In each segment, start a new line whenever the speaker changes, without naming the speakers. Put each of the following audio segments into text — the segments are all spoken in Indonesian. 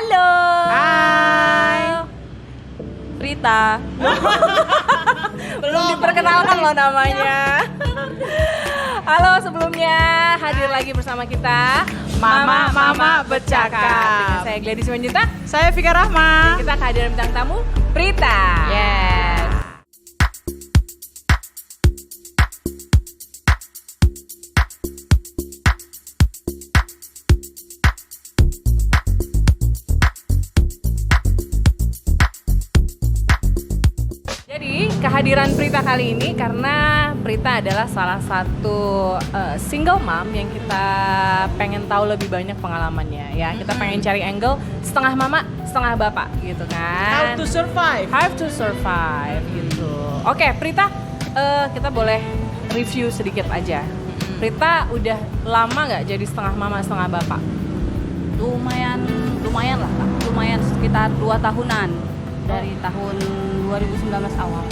Halo.
Hai.
Prita.
Belum
Diperkenalkan loh namanya. Halo, sebelumnya hadir lagi bersama kita Mama Bercakap. Dengan saya Gladys Simanjuntak.
Saya Vika Rahma.
Kita kehadiran bintang tamu Prita.
Yes.
Jadi kehadiran Prita kali ini karena Prita adalah salah satu single mom yang kita pengen tahu lebih banyak pengalamannya ya. Kita pengen cari angle setengah mama, setengah bapak gitu kan.
How to survive.
How to survive gitu. Oke, Prita, kita boleh review sedikit aja. Prita udah lama nggak jadi setengah mama, setengah bapak?
Lumayan lah Kak. Lumayan sekitar 2 tahunan dari tahun 2019 awal.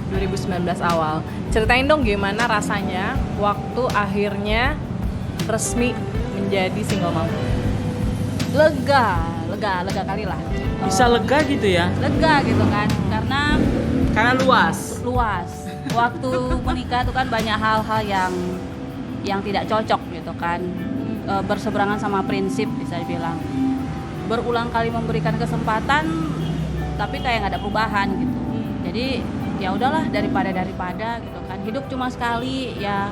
2019 awal. Ceritain dong gimana rasanya waktu akhirnya resmi menjadi single mom.
Lega kali lah.
Bisa lega gitu ya?
Lega gitu kan,
Karena luas.
Waktu menikah itu kan banyak hal-hal yang tidak cocok gitu kan. Berseberangan sama prinsip bisa dibilang. Berulang kali memberikan kesempatan tapi kayak nggak ada perubahan gitu. Jadi ya udahlah daripada gitu kan. Hidup cuma sekali, ya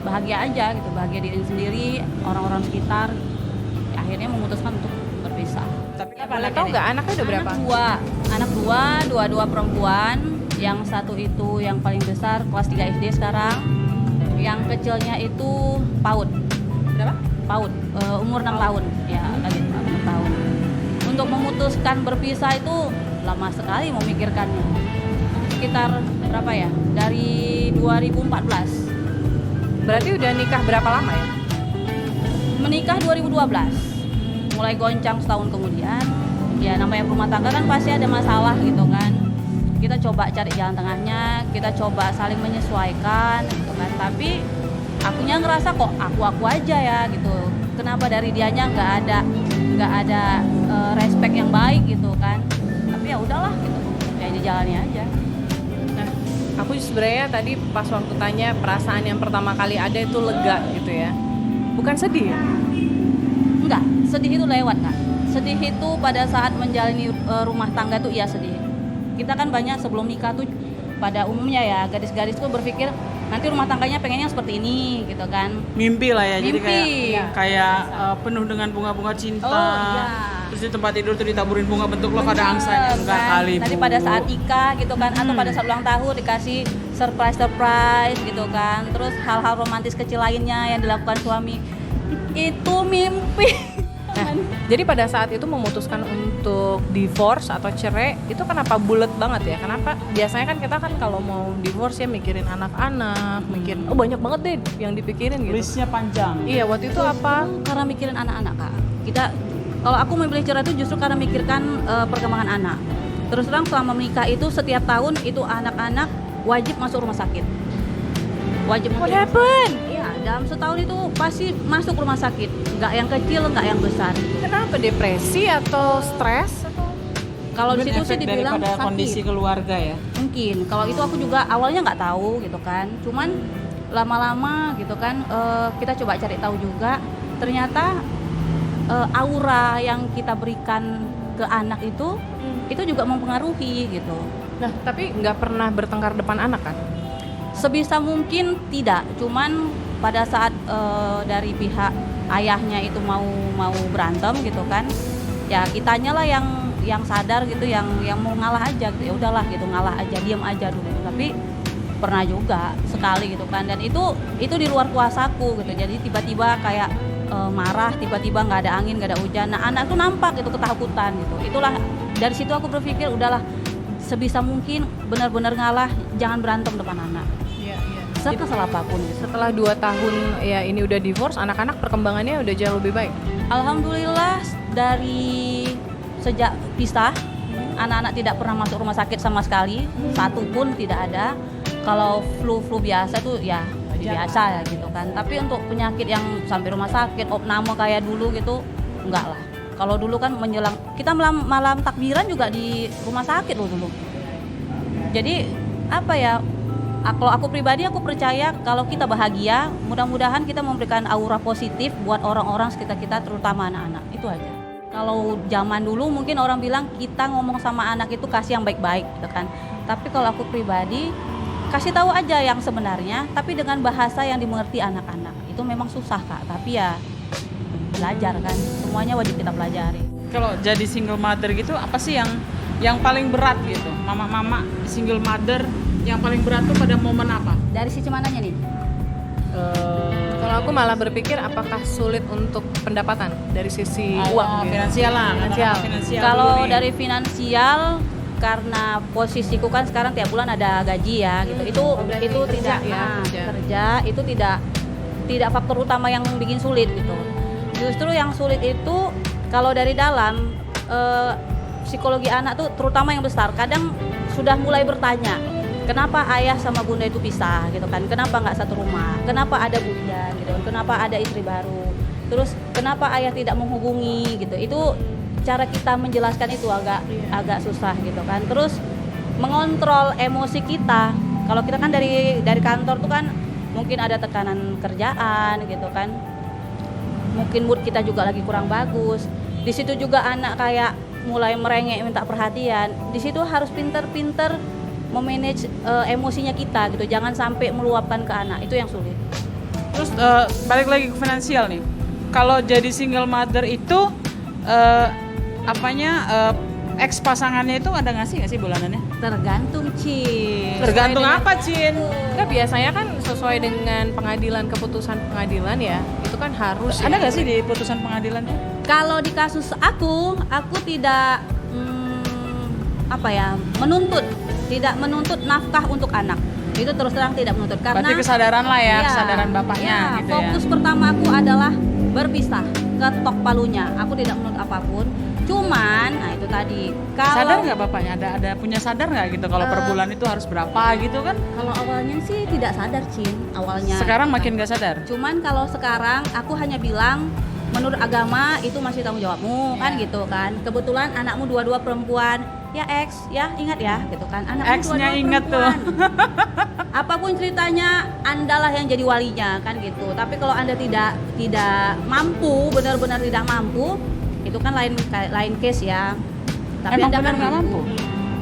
bahagia aja gitu, bahagia diri sendiri, orang-orang sekitar. Ya, akhirnya memutuskan untuk berpisah.
Tapi
Ya, boleh tahu nggak anaknya udah berapa?
Anak dua perempuan. Yang satu itu yang paling besar kelas 3 SD sekarang. Yang kecilnya itu PAUD.
Berapa?
PAUD, umur 6 tahun. Ya, lagi 6 tahun. Untuk memutuskan berpisah itu lama sekali memikirkannya. Sekitar berapa ya? Dari 2014.
Berarti udah nikah berapa lama ya?
Menikah 2012. Mulai goncang setahun kemudian. Ya namanya rumah tangga kan pasti ada masalah gitu kan. Kita coba cari jalan tengahnya, kita coba saling menyesuaikan gitu kan. Tapi akunya ngerasa kok aku aja ya gitu. Kenapa dari dianya nggak ada respect yang baik gitu kan. Tapi ya udahlah gitu. Ya dijalani aja.
Nah, aku sebenarnya tadi pas waktu tanya perasaan yang pertama kali ada itu lega gitu ya. Bukan sedih ya?
Enggak, sedih itu lewat Kak. Sedih itu pada saat menjalani rumah tangga tuh iya sedih. Kita kan banyak sebelum nikah tuh pada umumnya ya gadis-gadis tuh berpikir nanti rumah tangganya pengennya seperti ini gitu kan.
Mimpi lah ya. Jadi
Mimpi.
kayak penuh dengan bunga-bunga cinta.
Oh, iya.
Terus di tempat tidur tuh ditaburin bunga bentuk lo pada
Bener,
angsanya. Enggak
kan?
kali.
Nanti
Bu.
pada saat nikah gitu kan atau pada saat ulang tahun dikasih surprise gitu kan. Terus hal-hal romantis kecil lainnya yang dilakukan suami. Itu mimpi.
Nah, jadi pada saat itu memutuskan untuk divorce atau cerai itu kenapa bulet banget ya? Kenapa? Biasanya kan kita kan kalau mau divorce ya mikirin anak-anak, mikirin banyak banget deh yang dipikirin gitu.
Listnya panjang.
Iya, waktu itu apa?
Karena mikirin anak-anak Kak. Kalau aku memilih cerai itu justru karena mikirkan perkembangan anak. Terus terang selama menikah itu setiap tahun itu anak-anak wajib masuk rumah sakit. Wajib
What
masuk.
happened?
Iya, dalam setahun itu pasti masuk rumah sakit. Nggak yang kecil, nggak yang besar.
Kenapa? Depresi atau stres?
Kalau di
Mungkin
situ sih
efek
dibilang
daripada
sakit.
kondisi keluarga ya.
Mungkin. Kalau itu aku juga awalnya nggak tahu gitu kan. Cuman lama-lama gitu kan kita coba cari tahu juga. Ternyata aura yang kita berikan ke anak itu juga mempengaruhi gitu.
Nah, tapi nggak pernah bertengkar depan anak kan?
Sebisa mungkin tidak. Cuman pada saat dari pihak ayahnya itu mau berantem gitu kan. Ya kitanya lah yang sadar gitu, yang mau ngalah aja gitu. Ya udahlah gitu, ngalah aja, diam aja dulu. Tapi pernah juga sekali gitu kan. Dan itu di luar kuasaku gitu. Jadi tiba-tiba kayak marah, tiba-tiba nggak ada angin, nggak ada hujan. Nah anak tuh nampak itu ketakutan gitu. Itulah dari situ aku berpikir udahlah sebisa mungkin benar-benar ngalah, jangan berantem depan anak.
Iya.
Sekesal apapun gitu.
Setelah 2 tahun ya ini udah divorce, anak-anak perkembangannya udah jauh lebih baik.
Alhamdulillah dari sejak pisah anak-anak tidak pernah masuk rumah sakit sama sekali, satu pun tidak ada. Kalau flu biasa tuh ya biasa ya gitu kan. Tapi untuk penyakit yang sampai rumah sakit, opname kayak dulu gitu, enggak lah. Kalau dulu kan menjelang kita malam takbiran juga di rumah sakit loh dulu. Jadi apa ya? Kalau aku pribadi aku percaya kalau kita bahagia, mudah-mudahan kita memberikan aura positif buat orang-orang sekitar kita, terutama anak-anak. Itu aja. Kalau zaman dulu mungkin orang bilang kita ngomong sama anak itu kasih yang baik-baik, gitu kan. Tapi kalau aku pribadi kasih tahu aja yang sebenarnya, tapi dengan bahasa yang dimengerti anak-anak. Itu memang susah Kak, tapi ya belajar kan. Semuanya wajib kita pelajari.
Kalau jadi single mother gitu, apa sih yang paling berat gitu? Mama-mama single mother yang paling berat tuh pada momen apa?
Dari sisi mananya nih?
Kalau aku malah berpikir apakah sulit untuk pendapatan dari sisi uang gitu.
Finansial lah.
Finansial.
Finansial
Kalau
dulu nih.
dari finansial, karena posisiku kan sekarang tiap bulan ada gaji ya gitu. Itu
kerja
tidak
ya,
kerja itu tidak faktor utama yang bikin sulit gitu. Justru yang sulit itu kalau dari dalam psikologi anak tuh terutama yang besar kadang sudah mulai bertanya, kenapa ayah sama bunda itu pisah gitu kan? Kenapa nggak satu rumah? Kenapa ada bujan gitu? Kenapa ada istri baru? Terus kenapa ayah tidak menghubungi gitu? Itu cara kita menjelaskan itu agak susah gitu kan. Terus mengontrol emosi kita. Kalau kita kan dari kantor tuh kan mungkin ada tekanan kerjaan gitu kan. Mungkin mood kita juga lagi kurang bagus. Di situ juga anak kayak mulai merengek minta perhatian. Di situ harus pinter-pinter memanage emosinya kita gitu, jangan sampai meluapkan ke anak, itu yang sulit.
Terus balik lagi ke finansial nih. Kalau jadi single mother itu ex pasangannya itu ada ngasih nggak sih bulanannya?
Tergantung Cin.
Tergantung apa Cin?
Enggak, biasanya kan sesuai dengan keputusan pengadilan ya, itu kan harus
Ada
ya.
nggak sih di putusan pengadilannya?
Kalau di kasus aku tidak tidak menuntut nafkah untuk anak. Itu terus terang tidak menuntut karena
Berarti kesadaran lah ya,
iya,
kesadaran bapaknya
iya,
gitu
fokus
ya.
pertama aku adalah berpisah, ketok palunya. Aku tidak menuntut apapun. Cuman, nah itu tadi.
Sadar
Kalau
nggak bapaknya? Ada punya sadar nggak gitu kalau per bulan itu harus berapa gitu kan?
kalau awalnya sih tidak sadar Cin, awalnya.
Sekarang makin nggak sadar.
Cuman kalau sekarang aku hanya bilang menurut agama itu masih tanggung jawabmu kan gitu kan. Kebetulan anakmu dua-dua perempuan. Ya X, ya ingat ya gitu kan. Anakmu
X-nya
dua-dua
ingat
perempuan. Apapun ceritanya, Andalah yang jadi walinya kan gitu. Tapi kalau Anda tidak mampu, benar-benar tidak mampu, itu kan lain case ya. Tapi
Emang
Anda
benar
kan
nggak mampu?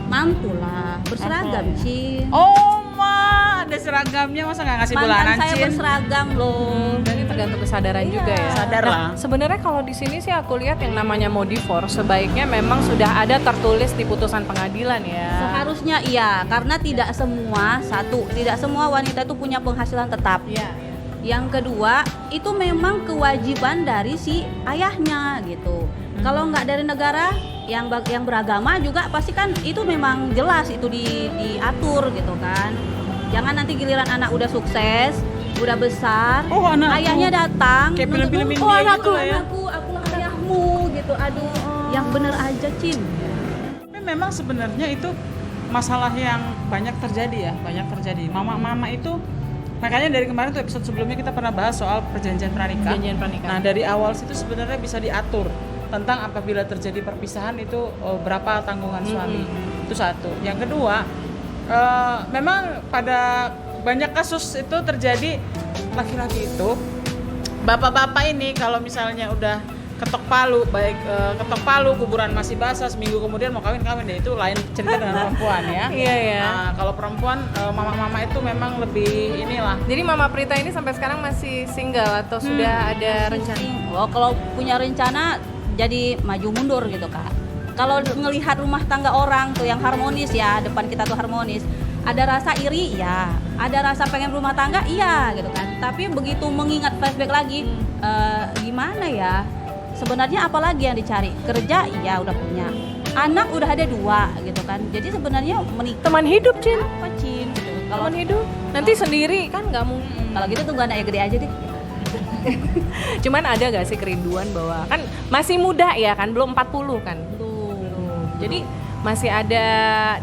Mampu lah, berseragam Cin.
Oh ma, ada seragamnya masa nggak ngasih bulanan
Mantan saya
Cin?
berseragam loh.
Jadi tergantung kesadaran
Iya.
juga ya.
Sadar lah.
Sebenarnya kalau di sini sih aku lihat yang namanya mau divorce sebaiknya memang sudah ada tertulis di putusan pengadilan ya.
Seharusnya iya, karena tidak semua wanita itu punya penghasilan tetap.
Iya.
Yang kedua, itu memang kewajiban dari si ayahnya gitu. Kalau nggak dari negara yang beragama juga pasti kan itu memang jelas itu diatur gitu kan. Jangan nanti giliran anak udah sukses, udah besar,
Oh, anakku.
ayahnya datang,
Kayak
nuntut,
film-film
oh
India
anakku,
gitu lah ya."
akulah ayahmu gitu. Aduh, yang bener aja Cin.
Tapi memang sebenarnya itu masalah yang banyak terjadi. Mama-mama itu makanya dari kemarin tuh episode sebelumnya kita pernah bahas soal perjanjian pranikah.
Perjanjian pernikahan.
Nah dari awal situ sebenarnya bisa diatur tentang apabila terjadi perpisahan itu berapa tanggungan suami. Itu satu. Yang kedua, memang pada banyak kasus itu terjadi laki-laki itu bapak-bapak ini kalau misalnya udah ketok palu kuburan masih basah seminggu kemudian mau kawin deh, itu lain cerita dengan perempuan ya.
Iya ya.
Nah, kalau perempuan mama-mama itu memang lebih inilah.
Jadi Mama Prita ini sampai sekarang masih single atau sudah ada rencana?
Oh, kalau punya rencana jadi maju mundur gitu Kak. Kalau ngelihat rumah tangga orang tuh yang harmonis ya, depan kita tuh harmonis, ada rasa iri ya, ada rasa pengen rumah tangga iya gitu kan. Tapi begitu mengingat flashback lagi, gimana ya? Sebenarnya apalagi yang dicari? Kerja iya udah punya, anak udah ada 2 gitu kan. Jadi sebenarnya menikah
Teman hidup, Cin.
apa Cin? Gitu.
Teman hidup. Nanti sendiri kan nggak mungkin.
Kalau gitu tunggu anaknya gede aja deh.
Cuman ada gak sih kerinduan bahwa kan masih muda ya kan, belum 40 kan. Jadi masih ada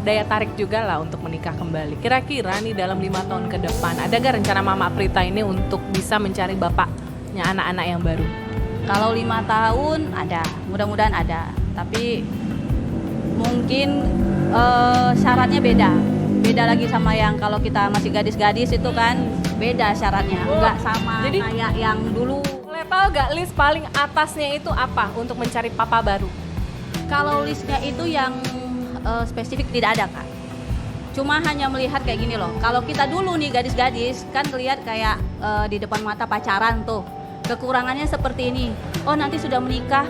daya tarik juga lah untuk menikah kembali. Kira-kira nih dalam 5 tahun ke depan ada gak rencana Mama Prita ini untuk bisa mencari bapaknya anak-anak yang baru?
Kalau 5 tahun ada, mudah-mudahan ada. Tapi mungkin syaratnya beda lagi sama yang kalau kita masih gadis-gadis itu kan beda syaratnya, nggak sama
Jadi-
kayak yang dulu.
Boleh tahu gak list paling atasnya itu apa untuk mencari papa baru?
Kalau listnya itu yang spesifik tidak ada Kak. Cuma hanya melihat kayak gini loh. Kalau kita dulu nih gadis-gadis kan ngelihat kayak di depan mata pacaran tuh. Kekurangannya seperti ini. Oh nanti sudah menikah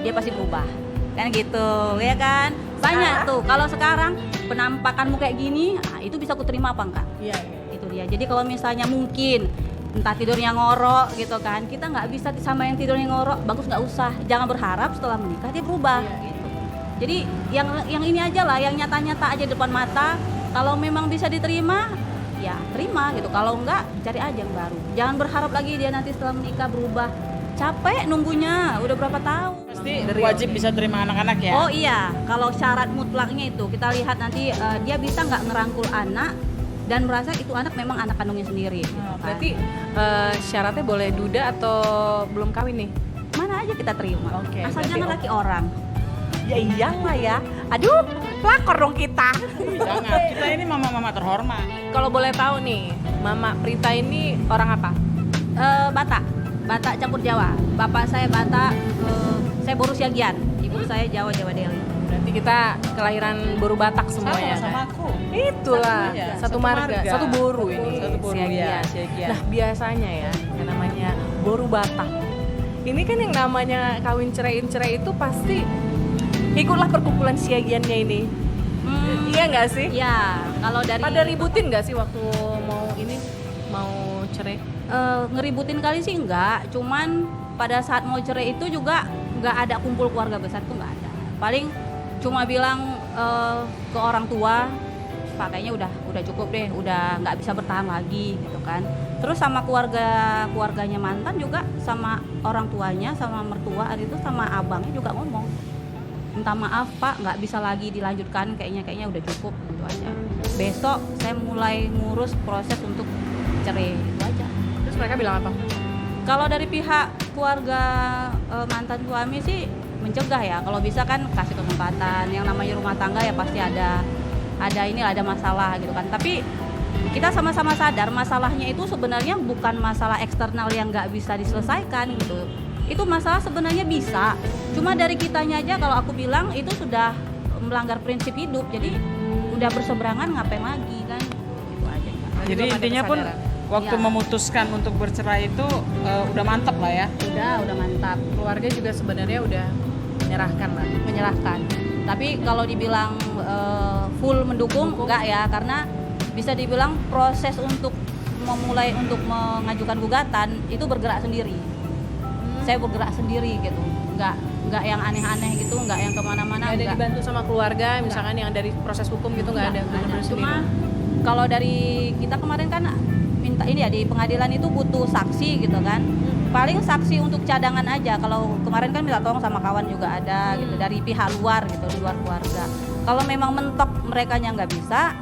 dia pasti berubah. Kan gitu ya kan. Banyak tuh. Kalau sekarang penampakanmu kayak gini, itu bisa aku terima apa enggak?
Iya.
Itu dia. Jadi kalau misalnya mungkin entah tidurnya ngorok gitu kan, kita nggak bisa sama yang tidurnya ngorok, bagus nggak usah. Jangan berharap setelah menikah dia berubah. Gitu. Jadi yang ini aja lah, yang nyata-nyata aja depan mata. Kalau memang bisa diterima, ya terima gitu. Kalau enggak, cari aja yang baru. Jangan berharap lagi dia nanti setelah menikah berubah. Capek nunggunya, udah berapa tahun.
Pasti wajib bisa terima anak-anak ya.
Oh iya, kalau syarat mutlaknya itu kita lihat nanti dia bisa nggak ngerangkul anak dan merasa itu anak memang anak kandungnya sendiri.
Berarti syaratnya boleh duda atau belum kawin nih?
Mana aja kita terima.
Oke,
Asal
berarti
jangan laki orang.
Ya iyalah ya. Aduh, pelakor dong kita.
Jangan, kita ini mama-mama terhormat.
Kalau boleh tahu nih, Mama Prita ini orang apa?
Batak campur Jawa. Bapak saya Batak, saya Boru Siagian. Ibu saya Jawa Deli.
Berarti kita kelahiran Boru Batak semuanya.
Sama aku.
Itulah,
Iya,
satu marga, satu boru ini.
Satu boru, ya, Siagian.
Nah, biasanya ya, yang namanya Boru Batak. Ini kan yang namanya kawin cerai itu pasti ikutlah perkumpulan Siagiannya ini. Iya nggak sih?
Ya, kalau dari
Pada ributin nggak sih waktu mau cerai?
ngeributin kali sih enggak, cuman pada saat mau cerai itu juga nggak ada kumpul keluarga besar tuh nggak ada. Paling cuma bilang ke orang tua, Pak kayaknya udah cukup deh, udah nggak bisa bertahan lagi gitu kan. Terus sama keluarganya mantan juga, sama orang tuanya, sama mertua itu sama abangnya juga ngomong, minta maaf Pak, nggak bisa lagi dilanjutkan, kayaknya udah cukup gitu aja. Besok saya mulai ngurus proses untuk cerai itu aja.
Terus mereka bilang apa?
Kalau dari pihak keluarga mantan suami sih mencegah ya, kalau bisa kan kasih kesempatan. Yang namanya rumah tangga ya pasti ada masalah gitu kan. Tapi kita sama-sama sadar masalahnya itu sebenarnya bukan masalah eksternal yang nggak bisa diselesaikan gitu. Itu masalah sebenarnya bisa. Cuma dari kitanya aja kalau aku bilang itu sudah melanggar prinsip hidup. Jadi udah berseberangan ngapain lagi kan? Gitu aja.
Jadi
Belum ada
intinya pun
kesadaran.
waktu
Iya.
memutuskan untuk bercerai itu udah mantap lah ya.
Udah mantap.
Keluarga juga sebenarnya udah menyerahkan lah.
Menyerahkan. Tapi kalau dibilang full mendukung enggak ya, karena bisa dibilang proses untuk memulai untuk mengajukan gugatan itu bergerak sendiri. Saya bergerak sendiri gitu, enggak yang aneh-aneh gitu, enggak yang kemana-mana.
Nggak ada
enggak.
dibantu sama keluarga, misalkan yang dari proses hukum gitu nggak ada. Bener-bener
Cuma
sendiri.
kalau dari kita kemarin kan minta ini ya, di pengadilan itu butuh saksi gitu kan. Paling saksi untuk cadangan aja. Kalau kemarin kan minta tolong sama kawan juga ada gitu, dari pihak luar gitu, di luar keluarga. Kalau memang mentok merekanya nggak bisa,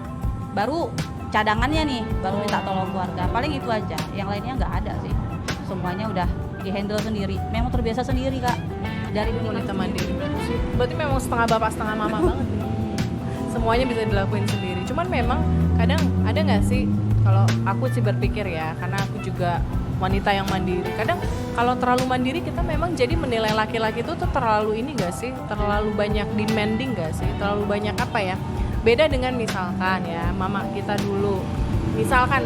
baru cadangannya nih, baru minta tolong keluarga. Paling itu aja. Yang lainnya nggak ada sih. Semuanya udah dihandle sendiri. Memang terbiasa sendiri Kak. Dari dulu
Wanita mandiri berarti memang setengah bapak setengah mama banget nih. Semuanya bisa dilakuin sendiri. Cuman memang kadang ada nggak sih, kalau aku sih berpikir ya, karena aku juga wanita yang mandiri. Kadang kalau terlalu mandiri kita memang jadi menilai laki-laki itu tuh terlalu ini nggak sih, terlalu banyak demanding nggak sih, terlalu banyak apa ya? Beda dengan misalkan ya mama kita dulu. Misalkan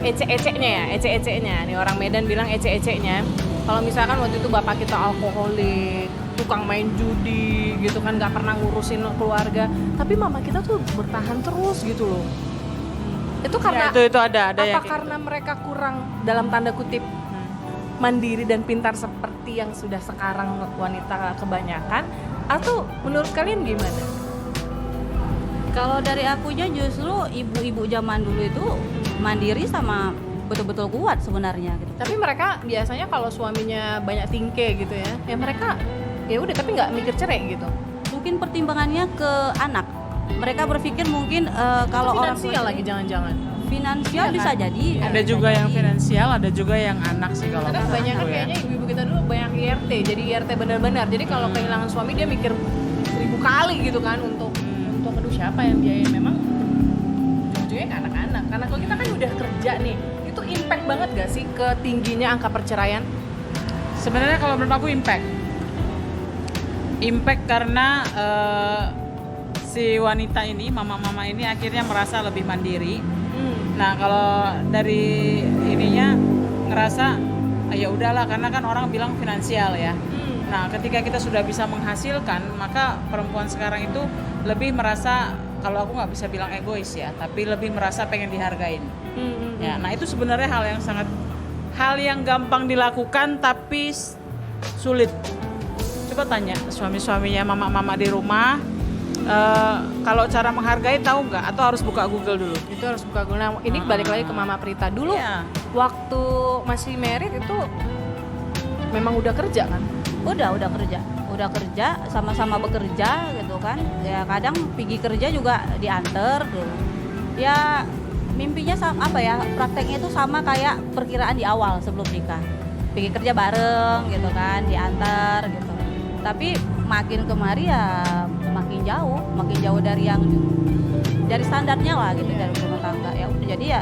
ece-ecenya nih, orang Medan bilang ece-ecenya. Kalau misalkan waktu itu bapak kita alkoholik, tukang main judi gitu kan, nggak pernah ngurusin keluarga, tapi mama kita tuh bertahan terus gitu loh. Itu karena
Ya, itu ada
apa
yang
karena mereka kurang dalam tanda kutip mandiri dan pintar seperti yang sudah sekarang wanita kebanyakan, atau menurut kalian gimana?
Kalau dari akunya justru ibu-ibu zaman dulu itu mandiri sama betul-betul kuat sebenarnya gitu.
Tapi mereka biasanya kalau suaminya banyak tingke gitu ya mereka ya udah tapi nggak mikir cerai gitu.
Mungkin pertimbangannya ke anak. Mereka berpikir mungkin kalau orang
finansial
tua
lagi jangan-jangan.
Finansial
Iya
bisa
kan?
jadi.
Ada juga yang finansial, ada juga yang anak sih kalau
Karena
menurut
kebanyakan
aku ya.
kayaknya ibu-ibu kita dulu banyak IRT, jadi IRT benar-benar. Jadi kalau kehilangan suami dia mikir 1000 kali gitu kan untuk aduh siapa yang biayain, memang ujung-ujungnya ke anak-anak. Karena kalau kita kan udah kerja nih, itu impact banget gak sih ke tingginya angka perceraian?
Sebenarnya kalau menurut aku impact karena si wanita ini, mama-mama ini akhirnya merasa lebih mandiri. Nah kalau dari ininya ngerasa ya udahlah, karena kan orang bilang finansial ya. Nah ketika kita sudah bisa menghasilkan, maka perempuan sekarang itu lebih merasa, kalau aku nggak bisa bilang egois ya, tapi lebih merasa pengen dihargain. Ya, nah itu sebenarnya hal yang gampang dilakukan tapi sulit. Coba tanya suami-suaminya mama-mama di rumah, kalau cara menghargai tahu nggak, atau harus buka Google dulu?
Itu harus buka Google. Nah, ini balik lagi ke Mama Prita dulu.
Iya.
Waktu masih married itu memang udah kerja kan?
Udah kerja, sama-sama bekerja gitu kan. Ya kadang pergi kerja juga diantar gitu. Ya mimpinya apa ya, prakteknya itu sama kayak perkiraan di awal sebelum nikah. Pergi kerja bareng gitu kan, diantar gitu. Tapi makin kemari ya makin jauh dari standarnya lah gitu, dari rumah tangga. Ya udah, jadi ya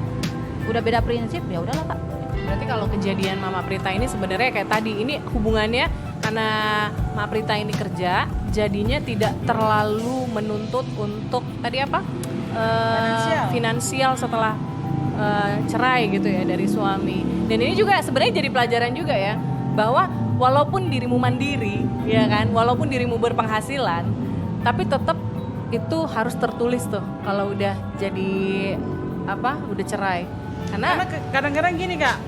udah beda prinsip, ya udahlah Kak.
Berarti kalau kejadian Mama Prita ini sebenarnya kayak tadi, ini hubungannya karena Mama Prita ini kerja, jadinya tidak terlalu menuntut untuk tadi apa? Finansial setelah cerai gitu ya dari suami. Dan ini juga sebenarnya jadi pelajaran juga ya, bahwa walaupun dirimu mandiri, ya kan, walaupun dirimu berpenghasilan, tapi tetap itu harus tertulis tuh kalau udah jadi udah cerai.
Karena kadang-kadang gini Kak,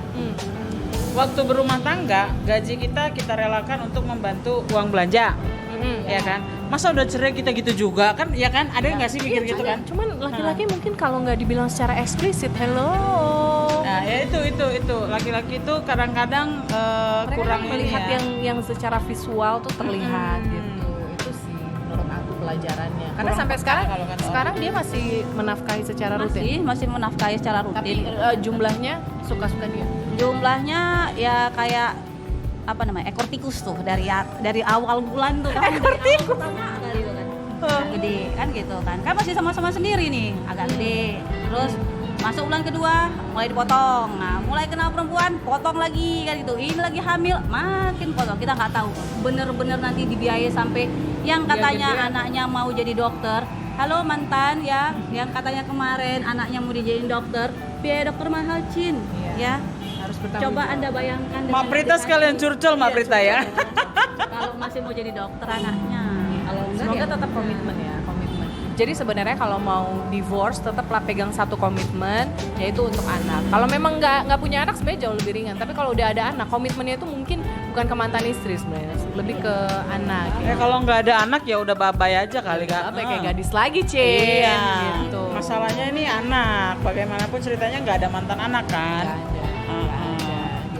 waktu berumah tangga gaji kita relakan untuk membantu uang belanja, ya kan. Masa udah cerai kita gitu juga kan, ya kan? Ada nggak sih mikir gitu kan?
Cuman laki-laki mungkin kalau nggak dibilang secara eksplisit, hello.
Nah ya itu laki-laki itu kadang-kadang
Mereka
kurang
kan melihat
ini ya.
yang secara visual tuh terlihat gitu. Itu sih menurut aku pelajarannya. Karena
Kurang
sampai
peka
sekarang
kalau kata
sekarang dia masih menafkahi secara rutin.
Masih menafkahi secara rutin.
Tapi jumlahnya suka-suka dia.
Jumlahnya ya kayak ekor tikus tuh dari awal bulan tuh kan. Ekor tikus gitu kan. Agak gede kan gitu kan. Kan masih sama-sama sendiri nih, agak gede. Terus masuk bulan kedua mulai dipotong. Nah, mulai kenal perempuan, potong lagi kan gitu. Ini lagi hamil, makin potong. Kita nggak tahu bener-bener nanti dibiayai sampai yang katanya anaknya mau jadi dokter. Halo mantan ya, yang katanya kemarin anaknya mau dijadiin dokter, biaya dokter mahal Cin, ya.
Harus bertanggung
Coba
jawab.
Anda bayangkan
Mak Prita sekalian curcol Mak Prita ya.
kalau masih mau jadi dokter anaknya. Kalau enggak
Semoga
ya
tetap komitmen ya, komitmen. Jadi sebenarnya kalau mau divorce tetaplah pegang satu komitmen, yaitu untuk anak. Kalau memang nggak punya anak sebenarnya jauh lebih ringan. Tapi kalau udah ada anak, komitmennya itu mungkin bukan ke mantan istri sebenarnya, lebih ke anak.
Ya kalau nggak ada anak ya udah bye-bye aja kali Kak.
Kayak gadis lagi, Cin.
Iya.
Gitu.
Masalahnya ini anak. Bagaimanapun ceritanya nggak ada mantan anak kan.
Nggak ada.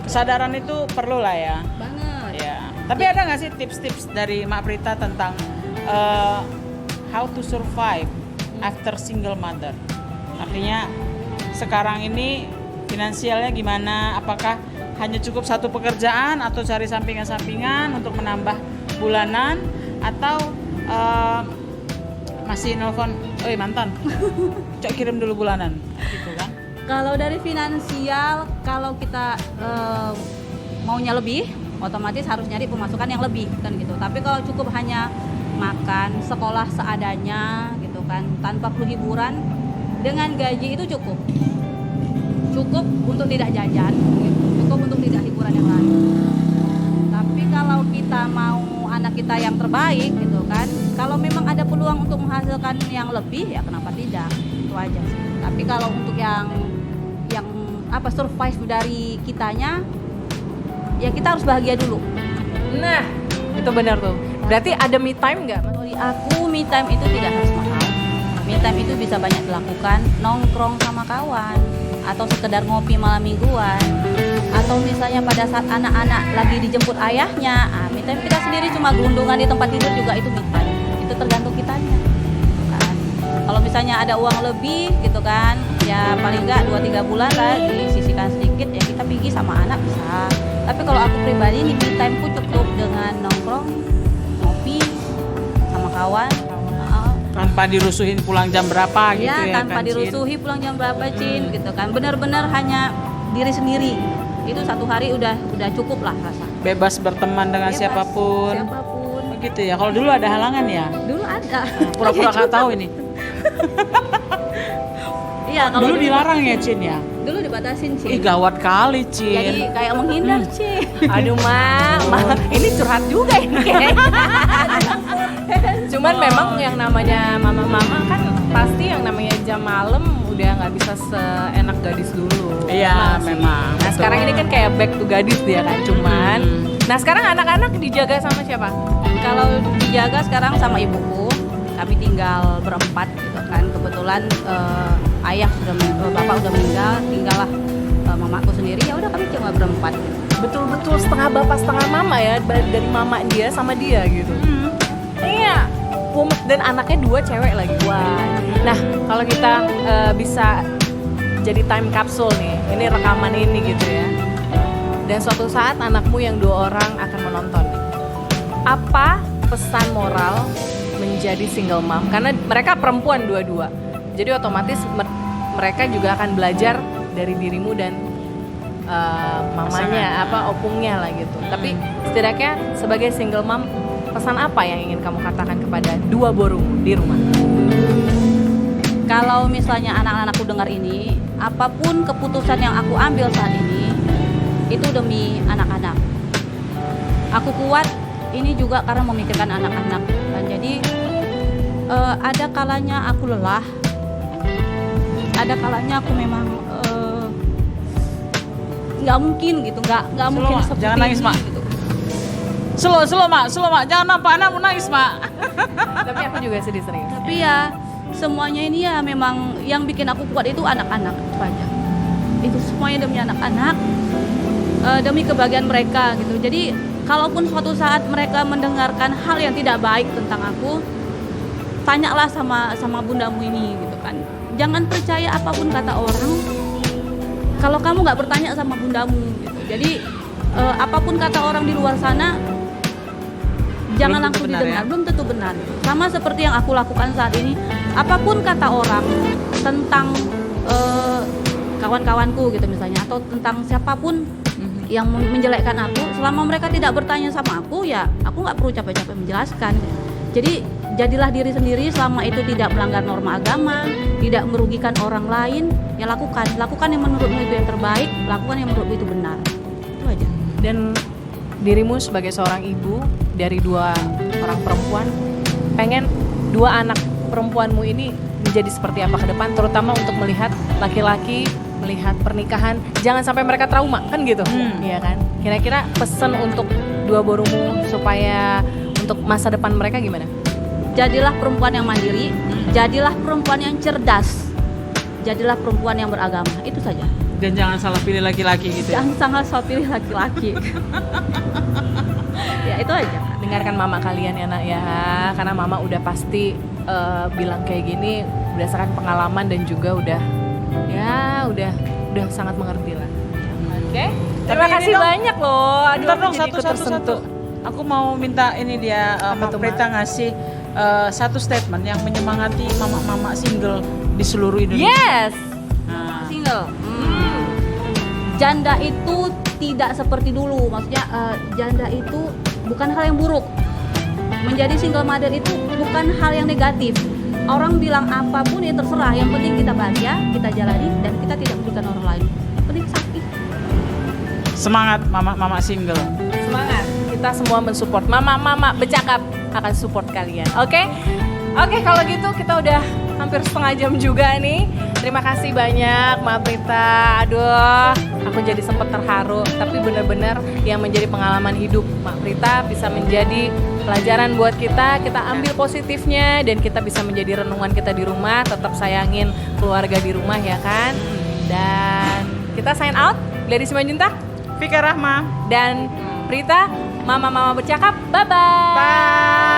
Kesadaran itu perlu lah ya.
banget.
Ya. Tapi ada nggak sih tips-tips dari Mak Prita tentang how to survive after single mother? Artinya sekarang ini finansialnya gimana? Apakah hanya cukup satu pekerjaan atau cari sampingan-sampingan untuk menambah bulanan, atau masih nelfon, "Oi mantan, cok kirim dulu bulanan," gitu kan?
Kalau dari finansial, kalau kita maunya lebih, otomatis harus nyari pemasukan yang lebih kan gitu. Tapi kalau cukup hanya makan, sekolah seadanya gitu kan, tanpa perlu hiburan, dengan gaji itu cukup. Cukup untuk tidak jajan, gitu. Cukup untuk tidak hiburan yang lain. Tapi kalau kita mau anak kita yang terbaik gitu kan, kalau memang ada peluang untuk menghasilkan yang lebih, ya kenapa tidak? Itu aja sih. Tapi kalau untuk yang survive dari kitanya, ya kita harus bahagia dulu.
Nah, itu benar tuh. Berarti ada me time nggak?
Bagi aku me time itu tidak harus mahal. Me time itu bisa banyak dilakukan nongkrong sama kawan, atau sekedar ngopi malam mingguan, atau misalnya pada saat anak-anak lagi dijemput ayahnya, me time kita sendiri cuma gelundungan di tempat tidur juga itu me time. Itu tergantung kitanya kan. kalau misalnya ada uang lebih gitu kan, ya paling nggak 2-3 bulan lah disisihkan sedikit, ya kita pergi sama anak bisa. Tapi kalau aku pribadi nih, me time-ku cukup dengan nongkrong, ngopi sama kawan.
Tanpa dirusuhin pulang jam berapa gitu
Ya,
ya
tanpa
kan, Cin?
dirusuhi pulang jam berapa, Cin, gitu kan. Benar-benar hanya diri sendiri. Itu satu hari udah cukup lah rasa.
Bebas berteman dengan
Bebas,
siapapun.
Siapapun.
Begitu ya. Kalau dulu ada halangan ya.
Dulu ada.
Pura-pura nggak tahu ini.
Iya, kalau
Dulu dilarang ya, Cin ya.
Dulu dibatasin, Cin.
Ih, gawat kali, Cin.
Jadi kayak menghindar, Cin.
Aduh ma, ini curhat juga ini kayaknya. Cuman memang yang namanya mama-mama kan pasti yang namanya jam malam udah nggak bisa seenak gadis dulu.
Iya,
Masih.
memang.
Nah
Betul.
sekarang ini kan kayak back to gadis dia kan, cuman. Nah sekarang anak-anak dijaga sama siapa?
Kalau dijaga sekarang sama ibuku. Kami tinggal berempat gitu kan. Kebetulan bapak udah meninggal, tinggallah mamaku sendiri. Ya udah kami cuma berempat.
Betul-betul setengah bapak setengah mama ya, dari mama dia sama dia gitu. Iya. Dan anaknya 2 cewek lagi. Wah. Nah, kalau kita bisa jadi time capsule nih, ini rekaman ini gitu ya. Dan suatu saat anakmu yang 2 orang akan menonton. Apa pesan moral menjadi single mom? Karena mereka perempuan dua-dua. Jadi otomatis mereka juga akan belajar dari dirimu dan mamanya, opungnya lah gitu. Tapi setidaknya sebagai single mom, pesan apa yang ingin kamu katakan kepada 2 borungmu di rumah?
Kalau misalnya anak-anakku dengar ini, apapun keputusan yang aku ambil saat ini, itu demi anak-anak. Aku kuat ini juga karena memikirkan anak-anak. Dan jadi ada kalanya aku lelah, ada kalanya aku memang nggak mungkin gitu, nggak mungkin
Mak.
seperti
Jangan nangis,
ini
Mak.
gitu.
Slow mak, jangan nampak anakmu nangis mak.
Tapi aku juga sedih serius.
Tapi ya semuanya ini ya memang yang bikin aku kuat itu anak-anak itu aja. Itu semuanya demi anak-anak, demi kebahagiaan mereka gitu. Jadi kalaupun suatu saat mereka mendengarkan hal yang tidak baik tentang aku, tanyalah sama bundamu ini gitu kan. Jangan percaya apapun kata orang kalau kamu nggak bertanya sama bundamu gitu. Jadi apapun kata orang di luar sana, jangan
Belum
langsung
tentu benar,
didengar,
ya?
belum tentu benar. Sama seperti yang aku lakukan saat ini, apapun kata orang tentang kawan-kawanku gitu misalnya, atau tentang siapapun yang menjelekkan aku, selama mereka tidak bertanya sama aku, ya aku nggak perlu capek-capek menjelaskan. Jadi jadilah diri sendiri selama itu tidak melanggar norma agama, tidak merugikan orang lain, ya lakukan yang menurutmu itu yang terbaik, lakukan yang menurutmu itu benar. Itu aja.
Dan dirimu sebagai seorang ibu dari 2 orang perempuan, pengen 2 anak perempuanmu ini menjadi seperti apa ke depan, terutama untuk melihat laki-laki, melihat pernikahan, jangan sampai mereka trauma kan gitu. Iya kan? Kira-kira pesan untuk 2 borungmu supaya untuk masa depan mereka gimana?
Jadilah perempuan yang mandiri, jadilah perempuan yang cerdas, jadilah perempuan yang beragama. Itu saja.
Dan jangan salah pilih laki-laki gitu.
Jangan sangat pilih laki-laki. Ya itu aja.
Dengarkan mama kalian ya nak ya, karena mama udah pasti bilang kayak gini berdasarkan pengalaman dan juga udah sangat mengerti lah. Oke. Terima
Tapi ini
kasih
dong,
banyak loh. Aduh,
Bentar
aku
dong,
jadi ikut
satu.
tersentuh.
Aku mau minta ini dia
Apa tuh,
Prita ngasih satu statement yang menyemangati mama-mama single di seluruh Indonesia.
Yes.
Nah,
Single. Janda itu tidak seperti dulu. Maksudnya janda itu bukan hal yang buruk. Menjadi single mother itu bukan hal yang negatif. Orang bilang apapun ya terserah. Yang penting kita bahagia, kita jalani dan kita tidak merugikan orang lain. Yang penting sakit.
semangat mama single.
Semangat. Kita semua mensupport. Mama-mama bercakap akan support kalian. Oke? Oke, kalau gitu kita udah hampir setengah jam juga nih. Terima kasih banyak Mbak Prita. Aduh, aku jadi sempat terharu. Tapi benar-benar yang menjadi pengalaman hidup Mbak Prita bisa menjadi pelajaran buat kita. Kita ambil positifnya dan kita bisa menjadi renungan kita di rumah. Tetap sayangin keluarga di rumah ya kan. Dan kita sign out. Gladys Simanjuntak
Fika Rahma.
dan Prita, mama-mama bercakap. Bye-bye.
Bye.